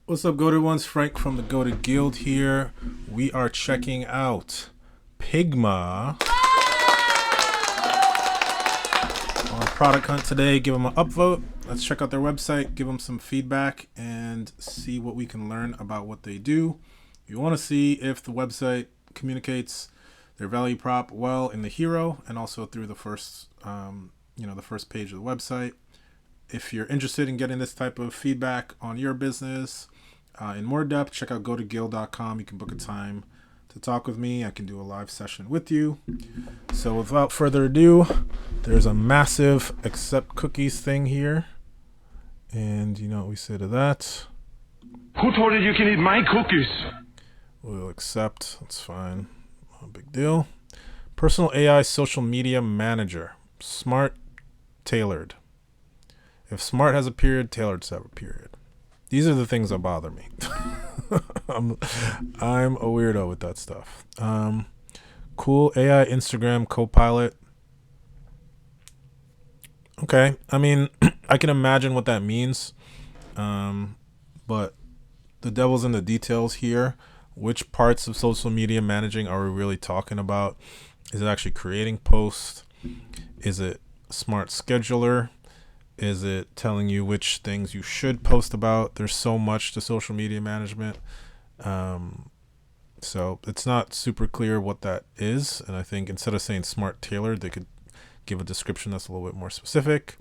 What's up, Goated Ones? Frank from the Goated Guild here. We are checking out Pygma on Product Hunt today. Give them an upvote. Let's check out their website, give them some feedback, and see what we can learn about what they do. You want to see if the website communicates their value prop well in the hero and also through the first, the first page of the website. If you're interested in getting this type of feedback on your business in more depth, check out gotoguild.com. You can book a time to talk with me. I can do a live session with you. So without further ado, there's a massive accept cookies thing here. And you know what we say to that? Who told you you can eat my cookies? We'll accept. That's fine. No big deal. Personal AI social media manager. Smart, tailored. If smart has a period, tailored has a period. These are the things that bother me. I'm a weirdo with that stuff. Cool AI Instagram Copilot. Okay, I mean, I can imagine what that means, but the devil's in the details here. Which parts of social media managing are we really talking about? Is it actually creating posts? Is it smart scheduler? Is it telling you which things you should post about? There's so much to social media management. So it's not super clear what that is. And I think instead of saying smart tailored, they could give a description that's a little bit more specific.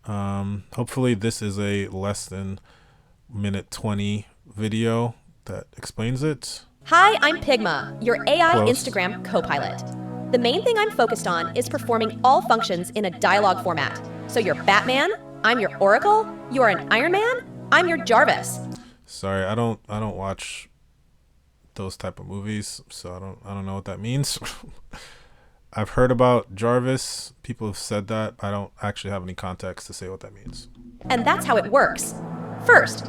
Hopefully this is a less than minute 20 video that explains it. Hi, I'm Pygma, your AI Close. Instagram co-pilot. The main thing I'm focused on is performing all functions in a dialogue format. So you're Batman, I'm your Oracle, you are an Iron Man, I'm your Jarvis. Sorry, I don't watch those type of movies, so I don't know what that means. I've heard about Jarvis. People have said that. I don't actually have any context to say what that means. And that's how it works. First,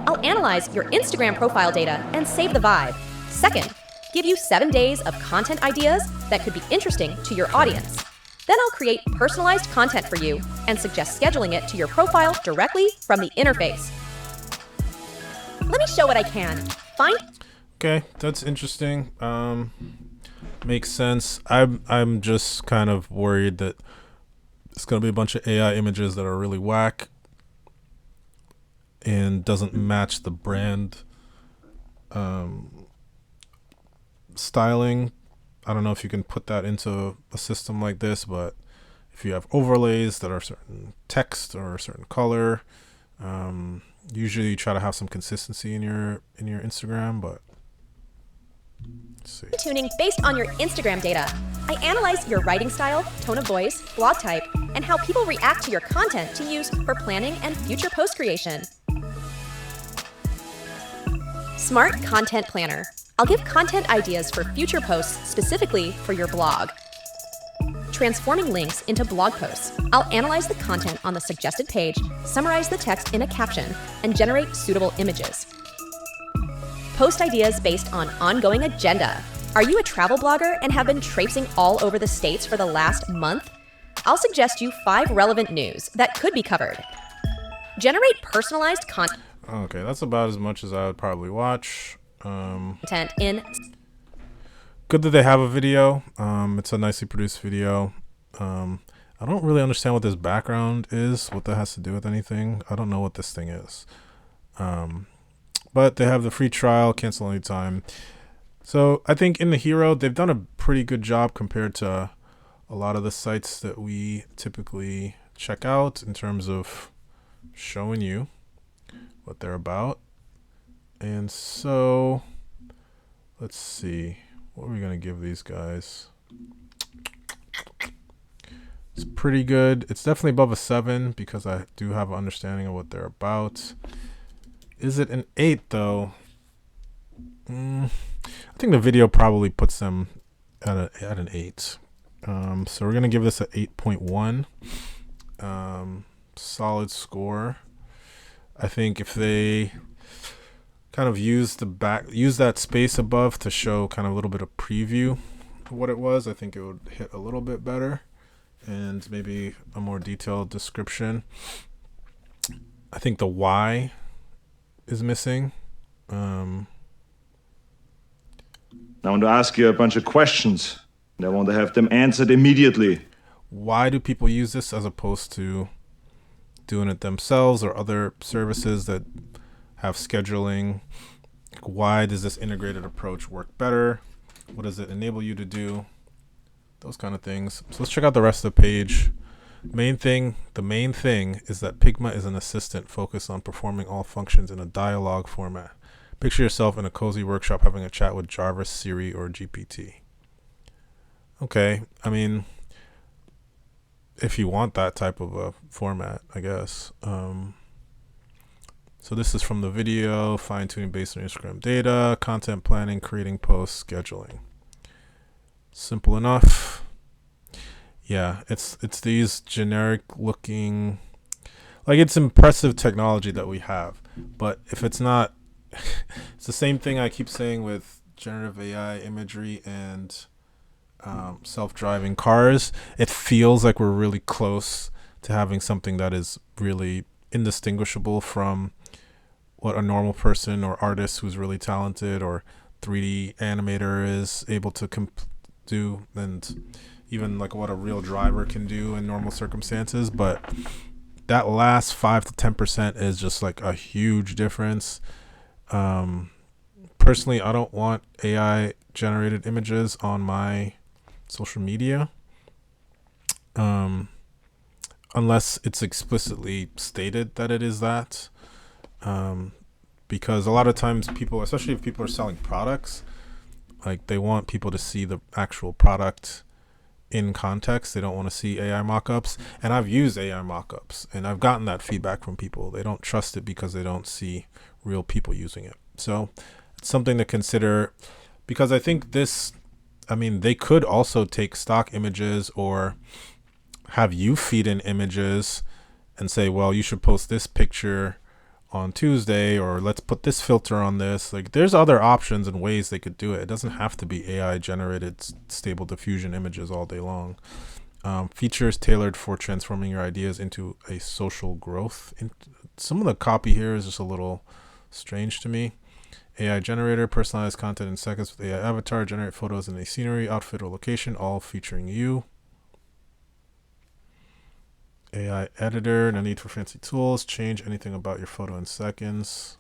I'll analyze your Instagram profile data and save the vibe. Second, give you 7 days of content ideas that could be interesting to your audience. Then I'll create personalized content for you and suggest scheduling it to your profile directly from the interface. Let me show what I can. Find. Okay, that's interesting. Makes sense. I'm just kind of worried that it's gonna be a bunch of AI images that are really whack and doesn't match the brand styling. I don't know if you can put that into a system like this, but if you have overlays that are certain text or a certain color, usually you try to have some consistency in your Instagram, but let's see. Tuning based on your Instagram data. I analyze your writing style, tone of voice, blog type, and how people react to your content to use for planning and future post creation. Smart Content Planner. I'll give content ideas for future posts specifically for your blog. Transforming links into blog posts. I'll analyze the content on the suggested page, summarize the text in a caption, and generate suitable images. Post ideas based on ongoing agenda. Are you a travel blogger and have been traipsing all over the States for the last month? I'll suggest you 5 relevant news that could be covered. Generate personalized content. Okay, that's about as much as I would probably watch. In Good that they have a video. It's a nicely produced video. I don't really understand what this background is, what that has to do with anything. I don't know what this thing is. But they have the free trial, cancel anytime. So I think in the hero, they've done a pretty good job compared to a lot of the sites that we typically check out in terms of showing you what they're about. And so let's see, what are we going to give these guys? It's pretty good. It's definitely above a 7 because I do have an understanding of what they're about. Is it an 8 though? I think the video probably puts them at an 8. So we're going to give this a 8.1. Solid score. I think if they kind of use that space above to show kind of a little bit of preview of what it was, I think it would hit a little bit better, and maybe a more detailed description. I think the why is missing. I want to ask you a bunch of questions, and I want to have them answered immediately. Why do people use this as opposed to doing it themselves or other services that have scheduling? Why does this integrated approach work better? What does it enable you to do? Those kind of things. So let's check out the rest of the page. The main thing is that Pygma is an assistant focused on performing all functions in a dialogue format. Picture yourself in a cozy workshop having a chat with Jarvis, Siri, or GPT. Okay, I mean, if you want that type of a format, I guess. So this is from the video, fine-tuning based on Instagram data, content planning, creating posts, scheduling. Simple enough. Yeah, it's these generic looking, like, it's impressive technology that we have. But if it's not, it's the same thing I keep saying with generative AI imagery and self-driving cars. It feels like we're really close to having something that is really indistinguishable from what a normal person or artist who's really talented or 3D animator is able to do, and even like what a real driver can do in normal circumstances. But that last 5 to 10% is just like a huge difference. Personally, I don't want AI generated images on my social media unless it's explicitly stated that it is that, because a lot of times people, especially if people are selling products, like, they want people to see the actual product in context. They don't want to see AI mockups. And I've used AI mockups and I've gotten that feedback from people. They don't trust it because they don't see real people using it. So it's something to consider, because I think they could also take stock images or have you feed in images and say, well, you should post this picture on Tuesday, or let's put this filter on this. Like, there's other options and ways they could do it. It doesn't have to be AI generated stable diffusion images all day long. Features tailored for transforming your ideas into a social growth. Some of the copy here is just a little strange to me. AI generator, personalized content in seconds with AI avatar, generate photos in a scenery, outfit, or location, all featuring you. AI editor, no need for fancy tools. Change anything about your photo in seconds.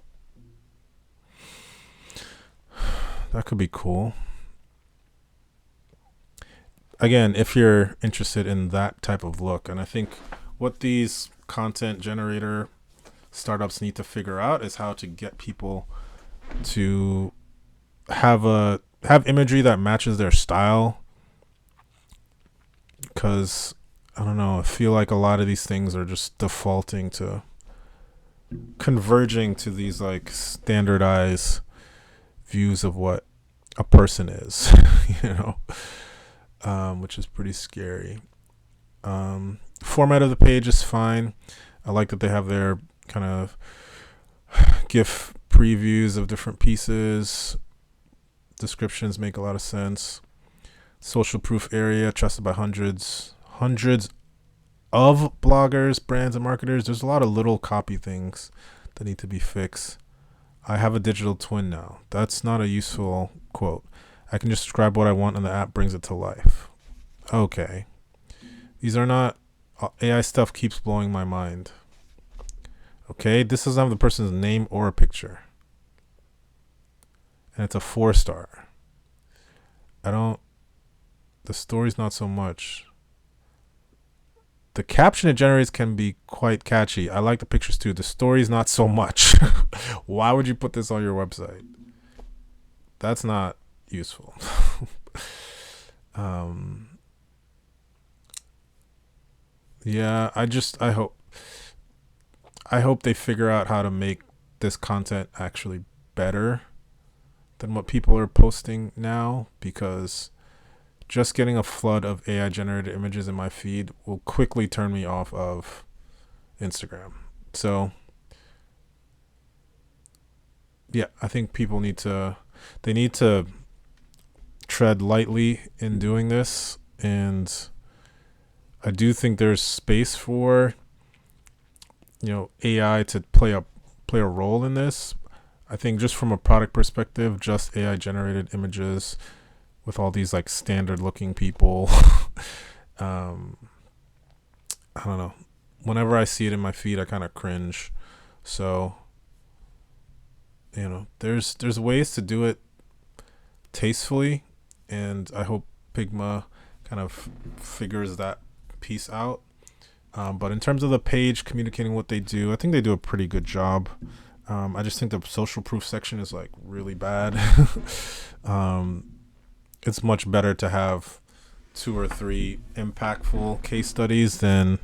That could be cool. Again, if you're interested in that type of look, and I think what these content generator startups need to figure out is how to get people to have imagery that matches their style, because I don't know, I feel like a lot of these things are just defaulting to converging to these like standardized views of what a person is, which is pretty scary. Format of the page is fine. I like that they have their kind of GIF previews of different pieces. Descriptions make a lot of sense. Social proof area, trusted by hundreds of bloggers, brands, and marketers. There's a lot of little copy things that need to be fixed. I have a digital twin now. That's not a useful quote. I can just describe what I want and the app brings it to life. Okay. These are not, AI stuff keeps blowing my mind. Okay, this doesn't have the person's name or a picture. And it's a 4-star. The story's not so much. The caption it generates can be quite catchy. I like the pictures too. The story's not so much. Why would you put this on your website? That's not useful. Yeah, I hope they figure out how to make this content actually better than what people are posting now, because just getting a flood of AI generated images in my feed will quickly turn me off of Instagram. So yeah, I think people need to tread lightly in doing this. And I do think there's space for, AI to play a play a role in this. I think just from a product perspective, just AI generated images with all these like standard looking people. I don't know. Whenever I see it in my feed, I kind of cringe. So, there's ways to do it tastefully, and I hope Pygma kind of figures that piece out. But in terms of the page communicating what they do, I think they do a pretty good job. I just think the social proof section is like really bad. It's much better to have 2 or 3 impactful case studies than,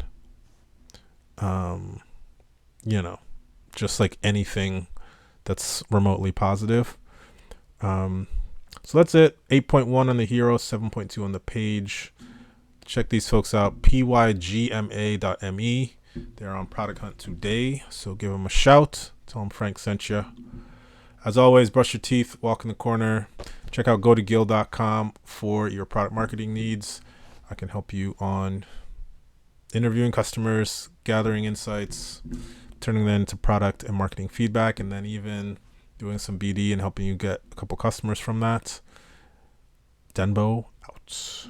just like anything that's remotely positive. So that's it. 8.1 on the hero, 7.2 on the page. Check these folks out. pygma.me. They're on Product Hunt today, so give them a shout. Tell them Frank sent you. As always, brush your teeth, walk in the corner. Check out gotogill.com for your product marketing needs. I can help you on interviewing customers, gathering insights, turning them into product and marketing feedback, and then even doing some BD and helping you get a couple customers from that. Denbo out.